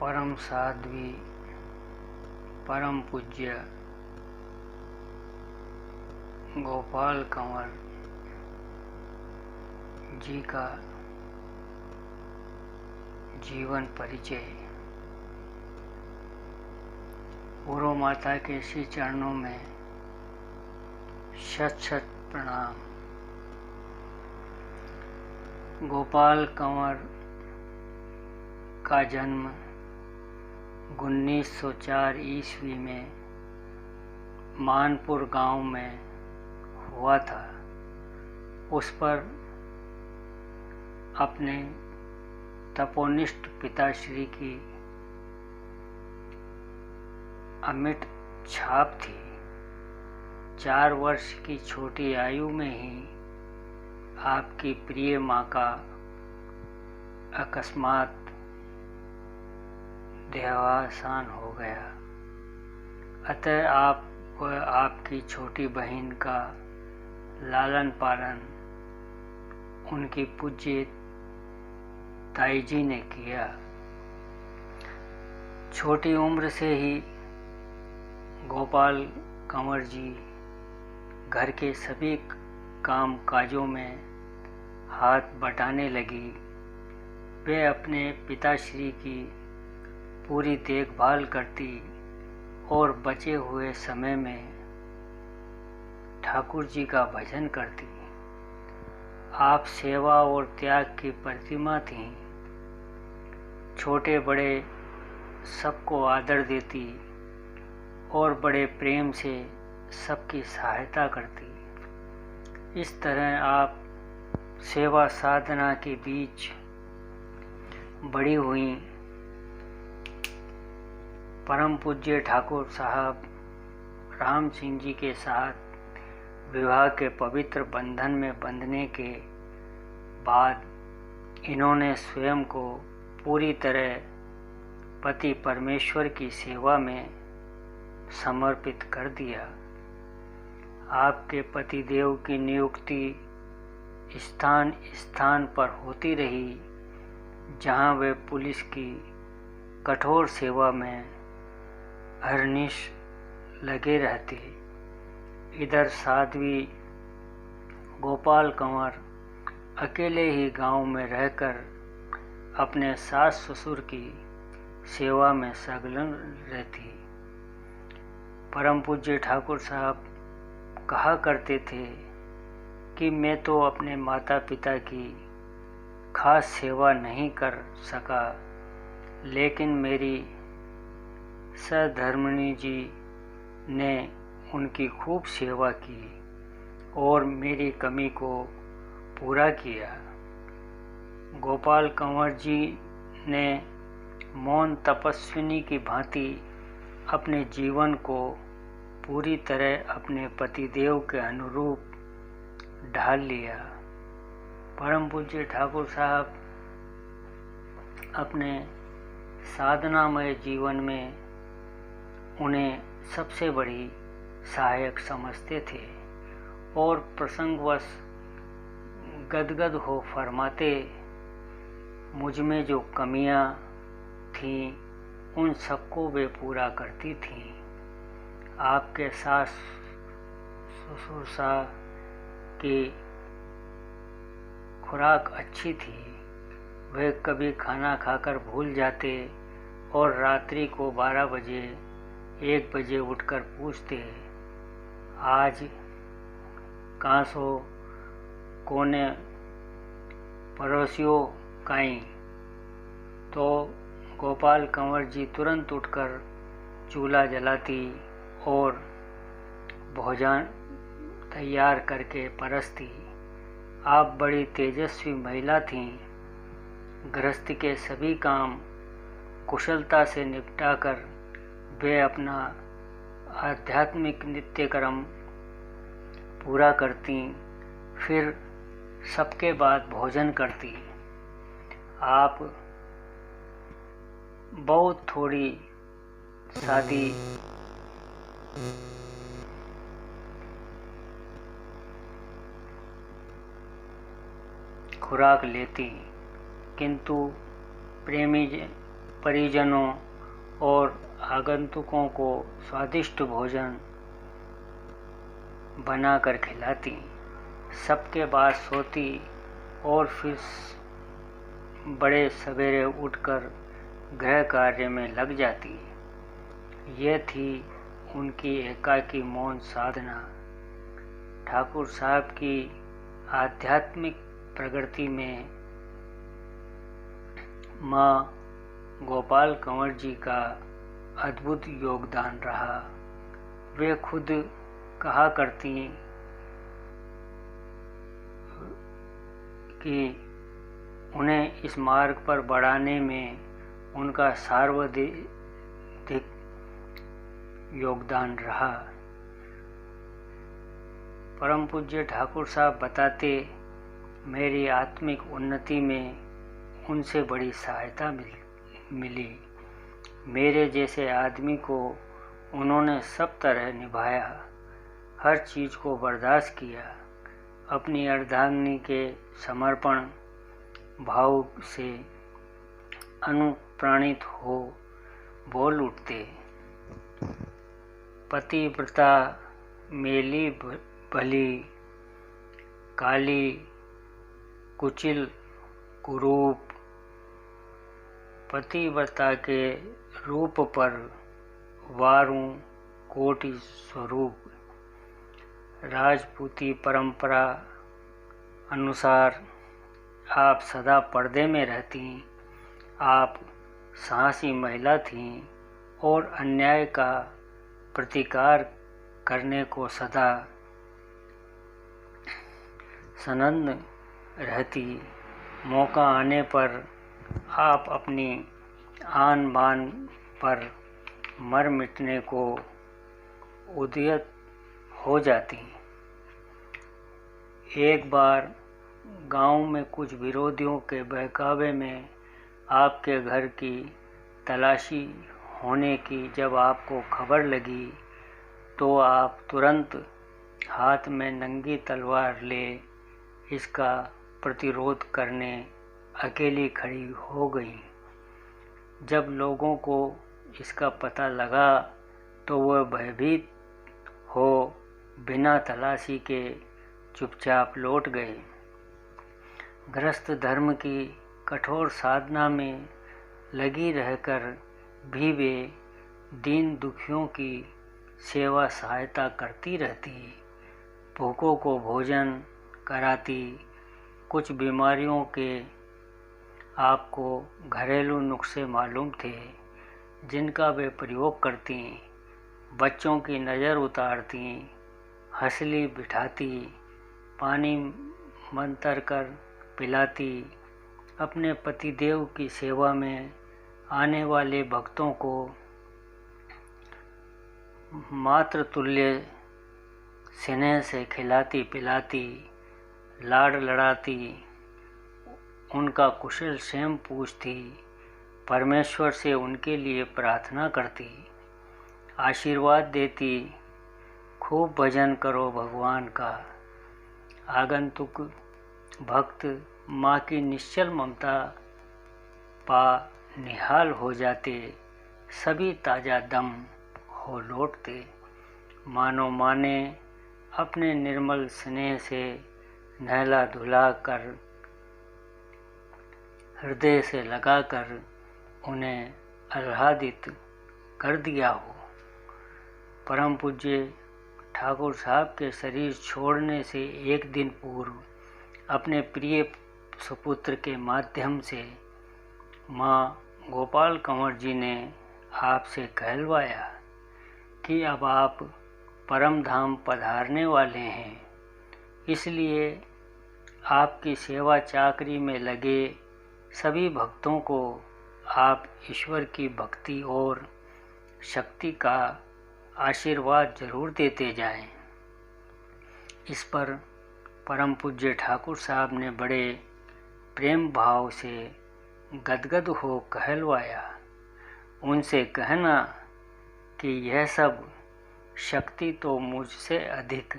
परम साध्वी परम पूज्य गोपाल कंवर जी का जीवन परिचय। पूर्व माता के श्री चरणों में शत शत प्रणाम। गोपाल कंवर का जन्म 1904 ईस्वी में मानपुर गांव में हुआ था। उस पर अपने तपोनिष्ठ पिताश्री की अमिट छाप थी। 4 वर्ष की छोटी आयु में ही आपकी प्रिय माँ का अकस्मात देहावसान हो गया। अतः आप व आपकी छोटी बहन का लालन पालन उनकी पूज्य ताई जी ने किया। छोटी उम्र से ही गोपाल कंवर जी घर के सभी काम काजों में हाथ बटाने लगी। वे अपने पिताश्री की पूरी देखभाल करती और बचे हुए समय में ठाकुर जी का भजन करती। आप सेवा और त्याग की प्रतिमा थीं। छोटे बड़े सबको आदर देती और बड़े प्रेम से सबकी सहायता करती। इस तरह आप सेवा साधना के बीच बड़ी हुई। परम पूज्य ठाकुर साहब राम सिंह जी के साथ विवाह के पवित्र बंधन में बंधने के बाद इन्होंने स्वयं को पूरी तरह पति परमेश्वर की सेवा में समर्पित कर दिया। आपके पतिदेव की नियुक्ति स्थान स्थान पर होती रही, जहां वे पुलिस की कठोर सेवा में अहर्निश लगे रहते। इधर साध्वी गोपाल कंवर अकेले ही गांव में रहकर अपने सास ससुर की सेवा में संलग्न रहती। परम पूज्य ठाकुर साहब कहा करते थे कि मैं तो अपने माता पिता की खास सेवा नहीं कर सका, लेकिन मेरी सधर्मिणी जी ने उनकी खूब सेवा की और मेरी कमी को पूरा किया। गोपाल कंवर जी ने मौन तपस्विनी की भांति अपने जीवन को पूरी तरह अपने पतिदेव के अनुरूप ढाल लिया। परम पूज्य ठाकुर साहब अपने साधनामय जीवन में उन्हें सबसे बड़ी सहायक समझते थे और प्रसंगवश गदगद हो फरमाते, मुझ में जो कमियां थीं उन सबको वे पूरा करती थीं। आपके सास ससुर साहब की खुराक अच्छी थी। वे कभी खाना खाकर भूल जाते और रात्रि को 12 बजे 1 बजे उठकर पूछते, आज कहाँ सो कोने पड़ोसियों काई। तो गोपाल कंवर जी तुरंत उठकर चूल्हा जलाती और भोजन तैयार करके परसती। आप बड़ी तेजस्वी महिला थीं। गृहस्थी के सभी काम कुशलता से निपटाकर वे अपना आध्यात्मिक नित्यक्रम पूरा करती, फिर सबके बाद भोजन करती। आप बहुत थोड़ी सादी खुराक लेती, किंतु प्रेमी परिजनों और आगंतुकों को स्वादिष्ट भोजन बनाकर खिलाती, सबके बाद सोती और फिर बड़े सवेरे उठकर गृह कार्य में लग जाती। यह थी उनकी एकाकी मौन साधना। ठाकुर साहब की आध्यात्मिक प्रगति में माँ गोपाल कंवर जी का अद्भुत योगदान रहा। वे खुद कहा करती कि उन्हें इस मार्ग पर बढ़ाने में उनका सर्वाधिक योगदान रहा। परम पूज्य ठाकुर साहब बताते, मेरी आत्मिक उन्नति में उनसे बड़ी सहायता मिली। मेरे जैसे आदमी को उन्होंने सब तरह निभाया, हर चीज़ को बर्दाश्त किया। अपनी अर्धांगिनी के समर्पण भाव से अनुप्राणित हो बोल उठते, पतिव्रता मेली भली, काली कुचिल कुरूप। पतिव्रता के रूप पर वारूं कोटि स्वरूप। राजपूती परंपरा अनुसार आप सदा पर्दे में रहती। आप साहसी महिला थीं और अन्याय का प्रतिकार करने को सदा सनन्द रहती। मौका आने पर आप अपनी आन बान पर मर मिटने को उद्यत हो जाती। एक बार गांव में कुछ विरोधियों के बहकावे में आपके घर की तलाशी होने की जब आपको खबर लगी, तो आप तुरंत हाथ में नंगी तलवार ले इसका प्रतिरोध करने अकेली खड़ी हो गई। जब लोगों को इसका पता लगा तो वह भयभीत हो बिना तलाशी के चुपचाप लौट गए। गृहस्थ धर्म की कठोर साधना में लगी रहकर भी वे दीन दुखियों की सेवा सहायता करती रहती, भूखों को भोजन कराती। कुछ बीमारियों के आपको घरेलू नुस्खे मालूम थे जिनका वे प्रयोग करती। बच्चों की नज़र उतारती, हंसली बिठाती, पानी मंतर कर पिलाती। अपने पतिदेव की सेवा में आने वाले भक्तों को मातृ तुल्य स्नेह से खिलाती पिलाती, लाड लड़ाती, उनका कुशल क्षेम पूछती, परमेश्वर से उनके लिए प्रार्थना करती, आशीर्वाद देती। खूब भजन करो भगवान का। आगंतुक भक्त माँ की निश्चल ममता पा निहाल हो जाते, सभी ताजा दम हो लौटते। मानो माने अपने निर्मल स्नेह से नहला धुला कर हृदय से लगाकर उन्हें आह्लादित कर दिया हो। परम पूज्य ठाकुर साहब के शरीर छोड़ने से एक दिन पूर्व अपने प्रिय सुपुत्र के माध्यम से माँ गोपाल कंवर जी ने आपसे कहलवाया कि अब आप परम धाम पधारने वाले हैं, इसलिए आपकी सेवा चाकरी में लगे सभी भक्तों को आप ईश्वर की भक्ति और शक्ति का आशीर्वाद जरूर देते जाएं। इस पर परम पूज्य ठाकुर साहब ने बड़े प्रेम भाव से गदगद हो कहलवाया। उनसे कहना कि यह सब शक्ति तो मुझसे अधिक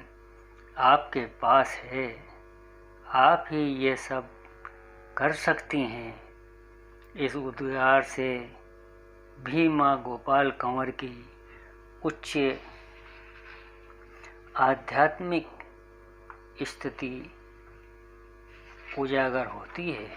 आपके पास है, आप ही ये सब कर सकती हैं। इस उद्गार से भी माँ गोपाल कंवर की उच्च आध्यात्मिक स्थिति उजागर होती है।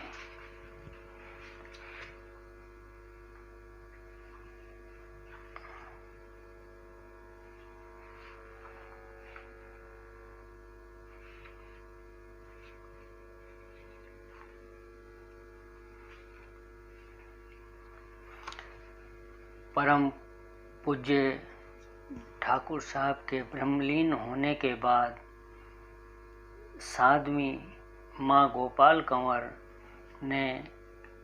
परम पूज्य ठाकुर साहब के ब्रह्मलीन होने के बाद साध्वी माँ गोपाल कंवर ने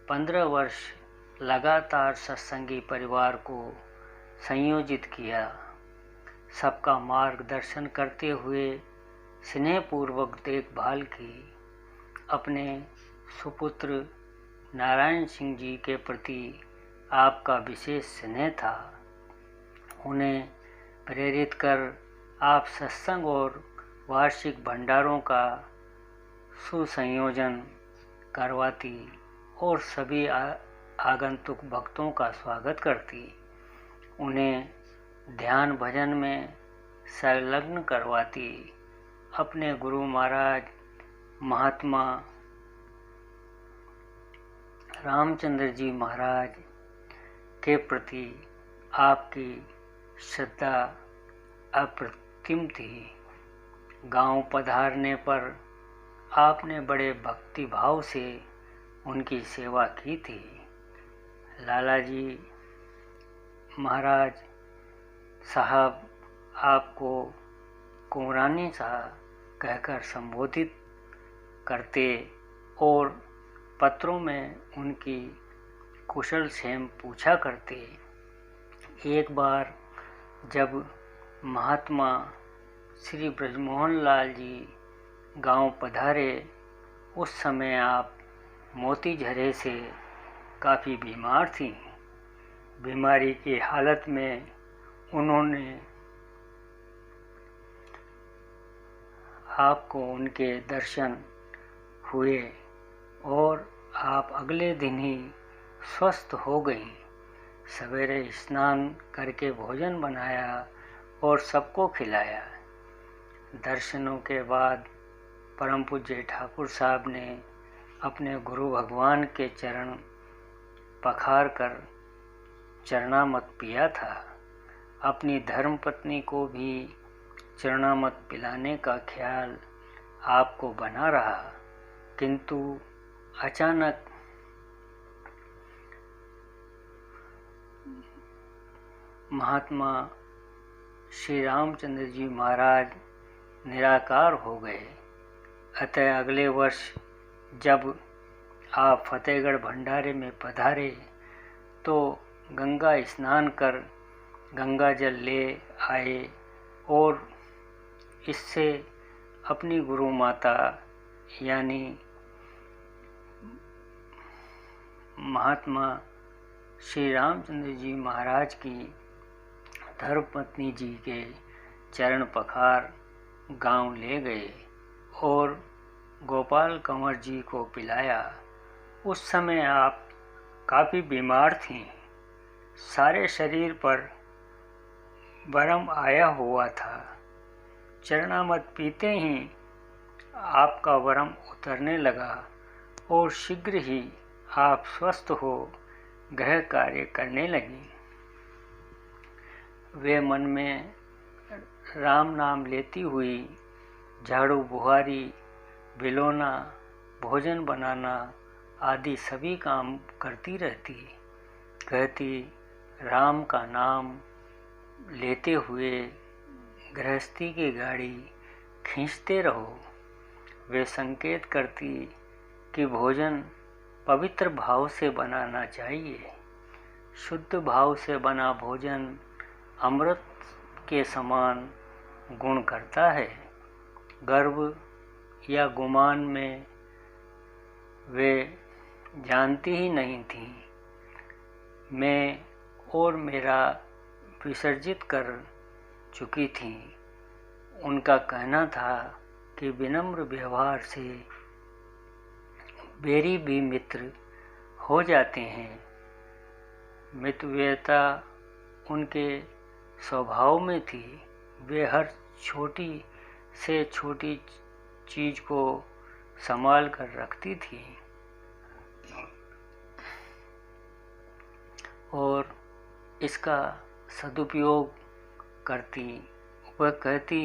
15 वर्ष लगातार सत्संगी परिवार को संयोजित किया। सबका मार्गदर्शन करते हुए स्नेहपूर्वक देखभाल की। अपने सुपुत्र नारायण सिंह जी के प्रति आपका विशेष स्नेह था। उन्हें प्रेरित कर आप सत्संग और वार्षिक भंडारों का सुसंयोजन करवाती और सभी आगंतुक भक्तों का स्वागत करती। उन्हें ध्यान भजन में संलग्न करवाती। अपने गुरु महाराज महात्मा रामचंद्र जी महाराज के प्रति आपकी श्रद्धा अप्रतिम थी। गांव पधारने पर आपने बड़े भक्ति भाव से उनकी सेवा की थी। लाला जी महाराज साहब आपको कुंवरानी सा कहकर संबोधित करते और पत्रों में उनकी कुशल क्षेम पूछा करते। एक बार जब महात्मा श्री ब्रजमोहन लाल जी गांव पधारे, उस समय आप मोतीझरे से काफ़ी बीमार थीं। बीमारी की हालत में उन्होंने आपको उनके दर्शन हुए और आप अगले दिन ही स्वस्थ हो गई। सवेरे स्नान करके भोजन बनाया और सबको खिलाया। दर्शनों के बाद परम पूज्य ठाकुर साहब ने अपने गुरु भगवान के चरण पखार कर चरणामृत पिया था। अपनी धर्मपत्नी को भी चरणामृत पिलाने का ख्याल आपको बना रहा, किंतु अचानक महात्मा श्री रामचंद्र जी महाराज निराकार हो गए। अतः अगले वर्ष जब आप फतेहगढ़ भंडारे में पधारे तो गंगा स्नान कर गंगा जल ले आए और इससे अपनी गुरु माता यानी महात्मा श्री रामचंद्र जी महाराज की धर्मपत्नी जी के चरण पखार गांव ले गए और गोपाल कंवर जी को पिलाया। उस समय आप काफ़ी बीमार थीं। सारे शरीर पर बरम आया हुआ था। चरणामृत पीते ही आपका वरम उतरने लगा और शीघ्र ही आप स्वस्थ हो गृह कार्य करने लगी। वे मन में राम नाम लेती हुई झाड़ू बुहारी, बिलोना, भोजन बनाना आदि सभी काम करती रहती। कहती, राम का नाम लेते हुए गृहस्थी की गाड़ी खींचते रहो। वे संकेत करती कि भोजन पवित्र भाव से बनाना चाहिए। शुद्ध भाव से बना भोजन अमृत के समान गुण करता है। गर्व या गुमान में वे जानती ही नहीं थीं। मैं और मेरा विसर्जित कर चुकी थीं। उनका कहना था कि विनम्र व्यवहार से बेरी भी मित्र हो जाते हैं। मितव्ययता उनके स्वभाव में थी। वे हर छोटी से छोटी चीज को संभाल कर रखती थी और इसका सदुपयोग करती। वह कहती,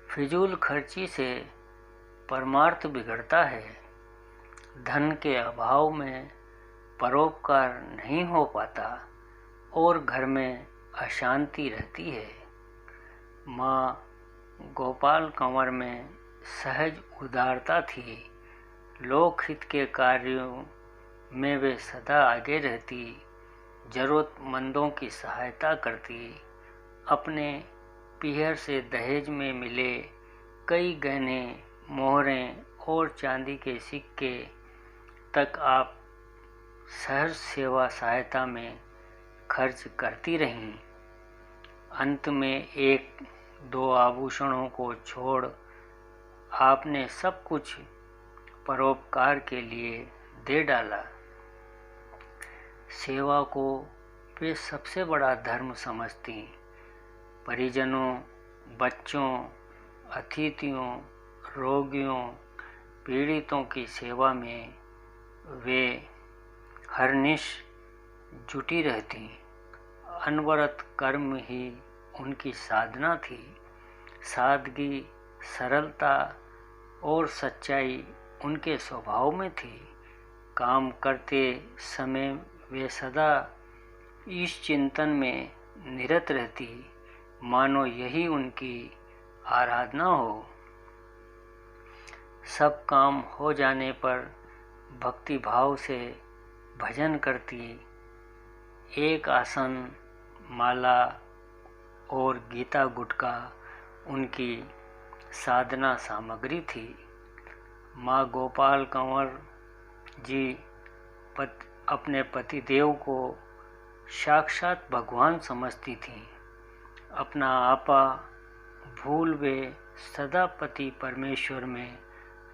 फिजूल खर्ची से परमार्थ बिगड़ता है। धन के अभाव में परोपकार नहीं हो पाता और घर में अशांति रहती है। माँ गोपाल कंवर में सहज उदारता थी। लोकहित के कार्यों में वे सदा आगे रहती, जरूरतमंदों की सहायता करती। अपने पीहर से दहेज में मिले कई गहने, मोहरें और चांदी के सिक्के तक आप सहज सेवा सहायता में खर्च करती रहीं। अंत में एक दो आभूषणों को छोड़ आपने सब कुछ परोपकार के लिए दे डाला। सेवा को वे सबसे बड़ा धर्म समझती। परिजनों, बच्चों, अतिथियों, रोगियों, पीड़ितों की सेवा में वे हरनिश जुटी रहती। अनवरत कर्म ही उनकी साधना थी। सादगी, सरलता और सच्चाई उनके स्वभाव में थी। काम करते समय वे सदा इस चिंतन में निरत रहती, मानो यही उनकी आराधना हो। सब काम हो जाने पर भक्ति भाव से भजन करती। एक आसन, माला और गीता गुटका उनकी साधना सामग्री थी। माँ गोपाल कंवर जी अपने पतिदेव को साक्षात भगवान समझती थीं। अपना आपा भूल वे सदा पति परमेश्वर में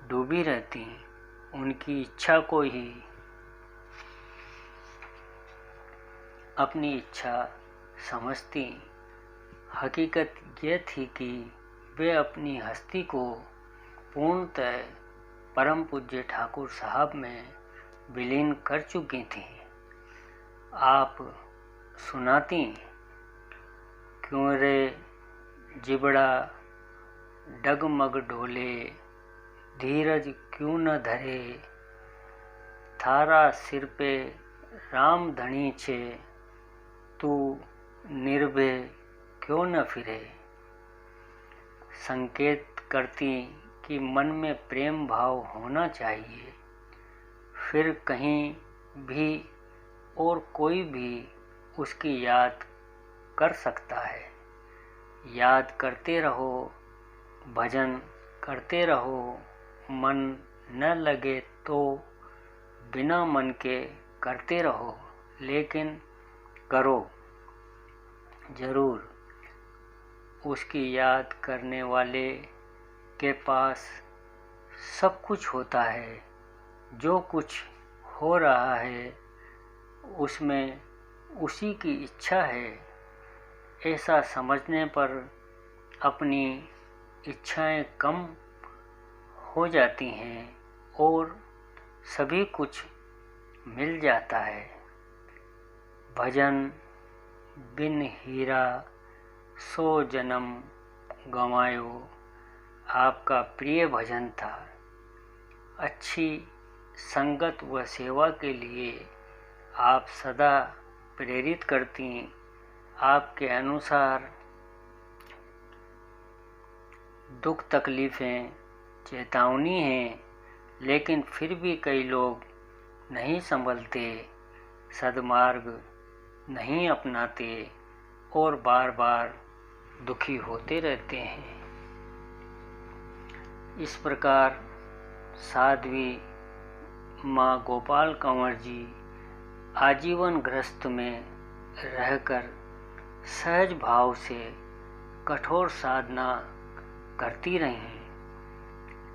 डूबी रहती। उनकी इच्छा को ही अपनी इच्छा समझती। हकीकत यह थी कि वे अपनी हस्ती को पूर्णतः परम पूज्य ठाकुर साहब में विलीन कर चुकी थीं। आप सुनाती, क्यों रे जिबड़ा डगमग डोले, धीरज क्यों न धरे, थारा सिर पे राम धनी छे, तू निर्भय क्यों न फिरे। संकेत करती कि मन में प्रेम भाव होना चाहिए, फिर कहीं भी और कोई भी उसकी याद कर सकता है। याद करते रहो, भजन करते रहो, मन न लगे तो बिना मन के करते रहो, लेकिन करो जरूर। उसकी याद करने वाले के पास सब कुछ होता है। जो कुछ हो रहा है उसमें उसी की इच्छा है। ऐसा समझने पर अपनी इच्छाएं कम हो जाती हैं और सभी कुछ मिल जाता है। भजन बिन हीरा सौ जन्म गंवायो आपका प्रिय भजन था। अच्छी संगत व सेवा के लिए आप सदा प्रेरित करती। आपके अनुसार दुख तकलीफ़ें चेतावनी हैं, लेकिन फिर भी कई लोग नहीं संभलते, सद्मार्ग नहीं अपनाते और बार बार दुखी होते रहते हैं। इस प्रकार साध्वी माँ गोपाल कंवर जी आजीवन गृहस्थ में रहकर सहज भाव से कठोर साधना करती रहीं।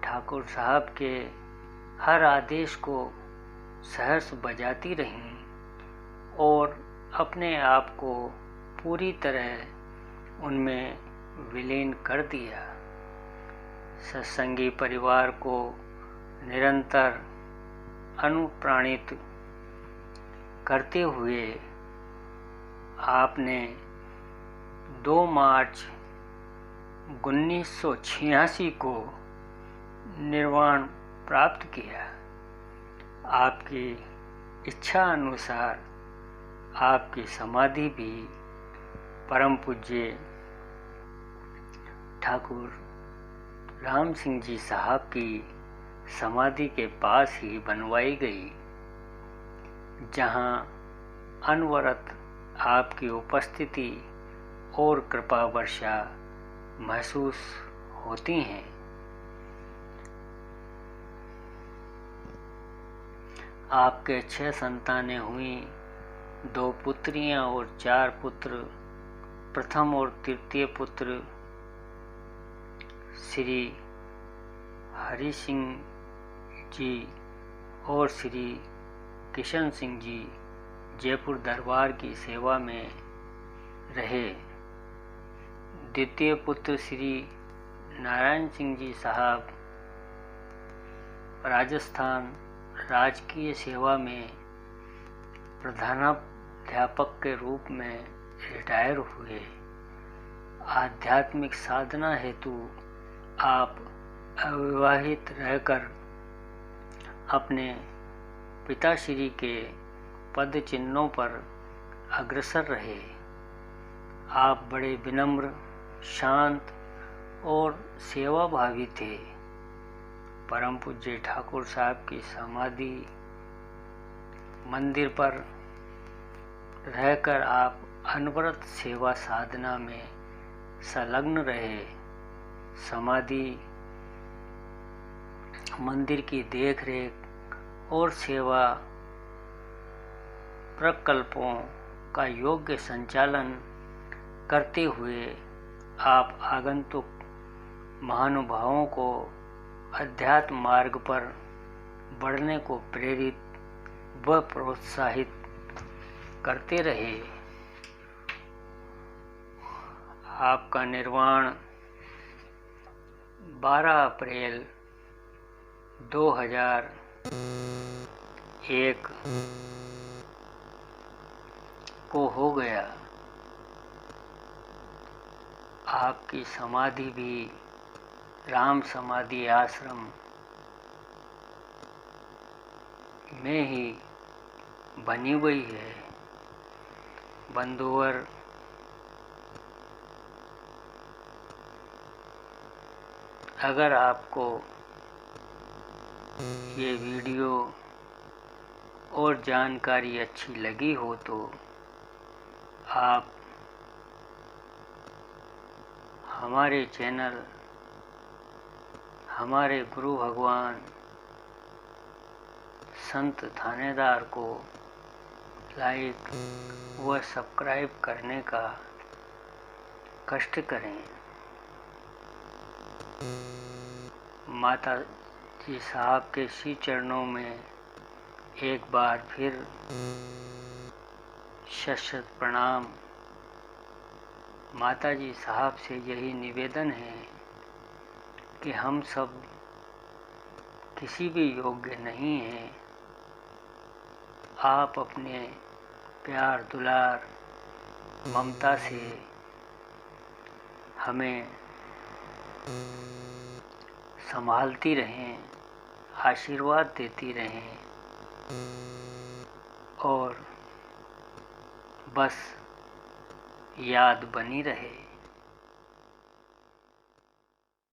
ठाकुर साहब के हर आदेश को सहर्ष बजाती रहीं और अपने आप को पूरी तरह उनमें विलीन कर दिया। सत्संगी परिवार को निरंतर अनुप्राणित करते हुए आपने 2 मार्च 1986 को निर्वाण प्राप्त किया। आपकी इच्छा अनुसार आपकी समाधि भी परम पूज्य ठाकुर राम सिंह जी साहब की समाधि के पास ही बनवाई गई, जहां अनवरत आपकी उपस्थिति और कृपा वर्षा महसूस होती हैं। आपके 6 संतानें हुई, 2 पुत्रियां और 4 पुत्र। प्रथम और तृतीय पुत्र श्री हरि सिंह जी और श्री किशन सिंह जी जयपुर दरबार की सेवा में रहे। द्वितीय पुत्र श्री नारायण सिंह जी साहब राजस्थान राजकीय सेवा में प्रधानाध्यापक के रूप में रिटायर हुए। आध्यात्मिक साधना हेतु आप अविवाहित रहकर अपने पिताश्री के पद चिन्हों पर अग्रसर रहे। आप बड़े विनम्र, शांत और सेवाभावी थे। परम पूज्य ठाकुर साहब की समाधि मंदिर पर रहकर आप अनवरत सेवा साधना में संलग्न रहे। समाधि मंदिर की देखरेख और सेवा प्रकल्पों का योग्य संचालन करते हुए आप आगंतुक महानुभावों को अध्यात्म मार्ग पर बढ़ने को प्रेरित व प्रोत्साहित करते रहे। आपका निर्वाण 12 अप्रैल 2001 को हो गया। आपकी समाधि भी राम समाधि आश्रम में ही बनी हुई है। बंधुवर, अगर आपको ये वीडियो और जानकारी अच्छी लगी हो तो आप हमारे चैनल हमारे गुरु भगवान संत थानेदार को लाइक व सब्सक्राइब करने का कष्ट करें। माता जी साहब के श्री चरणों में एक बार फिर शत प्रणाम। माता जी साहब से यही निवेदन है कि हम सब किसी भी योग्य नहीं हैं। आप अपने प्यार दुलार ममता से हमें संभालती रहें, आशीर्वाद देती रहें और बस याद बनी रहे।